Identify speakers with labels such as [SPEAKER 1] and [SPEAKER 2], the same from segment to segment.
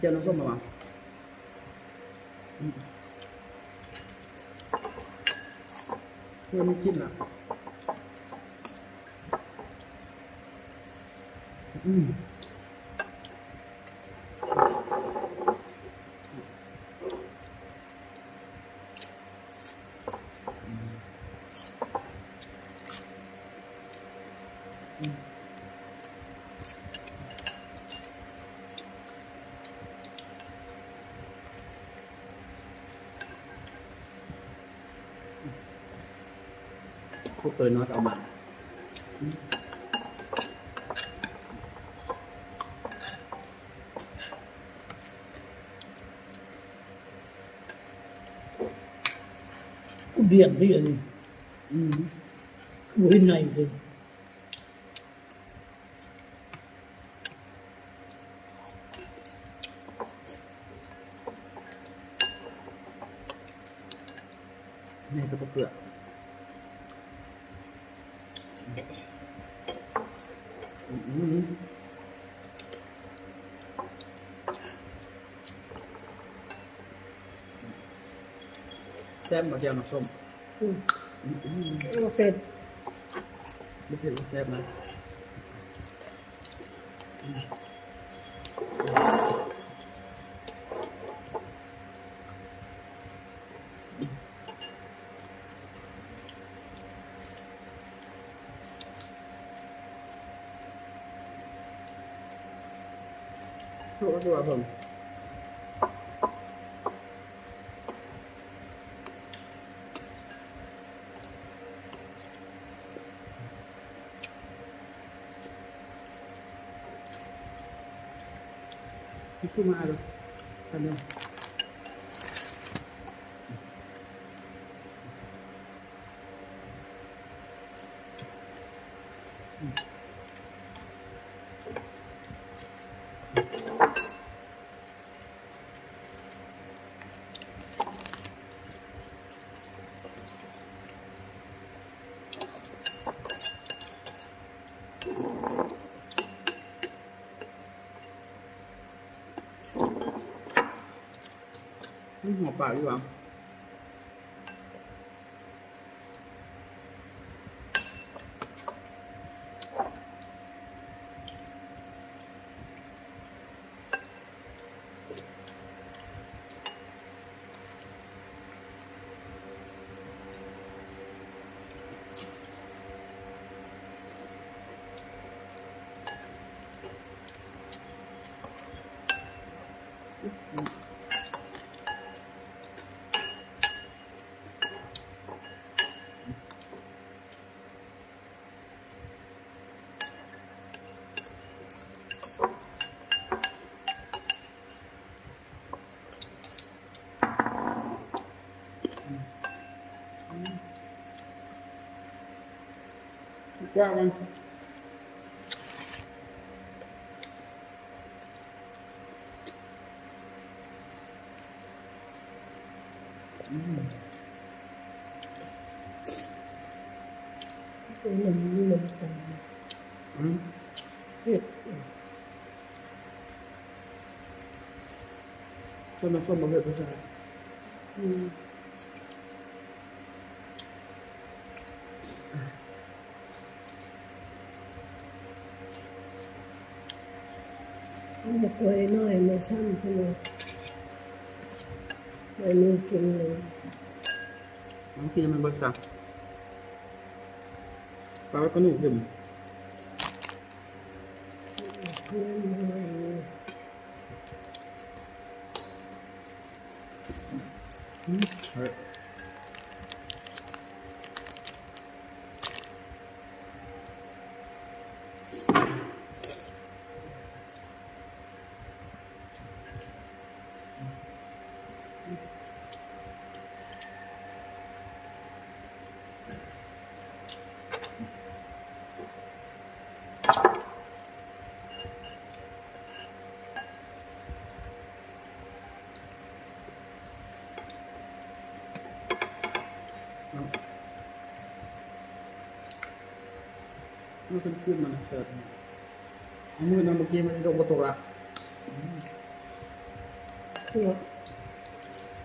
[SPEAKER 1] เจียวน้ำส้มมาเพื่อนไม่กินละพวกตัวน้อยเอามา
[SPEAKER 2] เบียนวินัยเลย
[SPEAKER 1] ในตัวเปลือกแซ่บมาเจียวน้ำส้ม
[SPEAKER 2] เสร็จ
[SPEAKER 1] ไม่เผ็ดแซ่บนะถูกตัวผมที่ชูมาเลยทำยังหัวปลาดีกว่าว่ามัน
[SPEAKER 2] มันเผ็ด
[SPEAKER 1] ส้มน้ำส้มมันเผ็ดไม่ใช่
[SPEAKER 2] มันจะตัวน้อยไม่ซ้ำใช่ไหมไม่มีกินเลย
[SPEAKER 1] มันกินมันเบิกสักปลาก็นุ่มเค็มเฮ้ยมันเป็นขึ้นมันเสิร์ฟเอามือนำเมื่อกี้มันจะโดนกระตุกละ
[SPEAKER 2] ตัว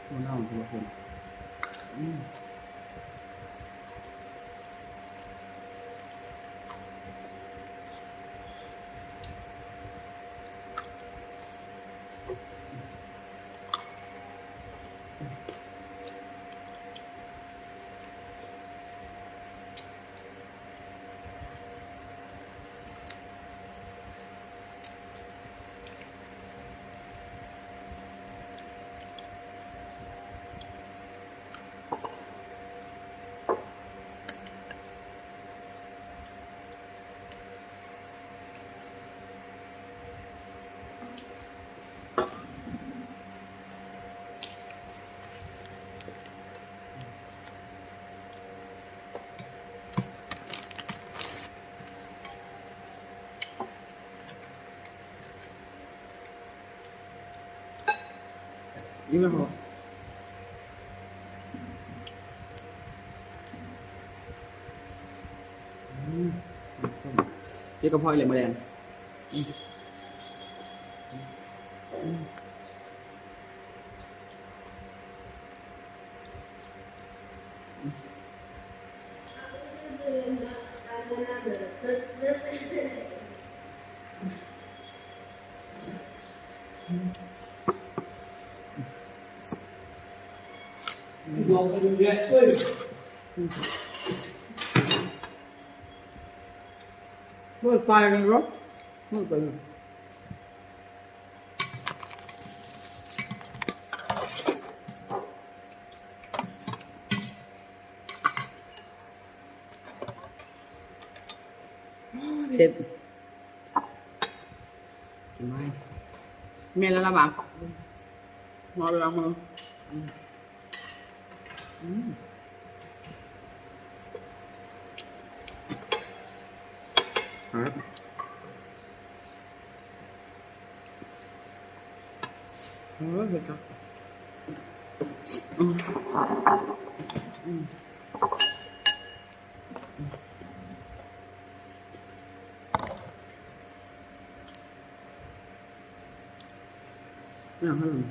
[SPEAKER 1] มันเน่าตัวคนอืมยิ่งไม่พอส้มเจ๊กระเพาะเหลยแมลง
[SPEAKER 2] บอกกันเยอะด้วย
[SPEAKER 1] มืดไฟกันรถมืดไปเลยเผ็ดกินไหมเมียแล้วละบังนอนล้างมือครับเผ็ดครับไม่เอาให้มัน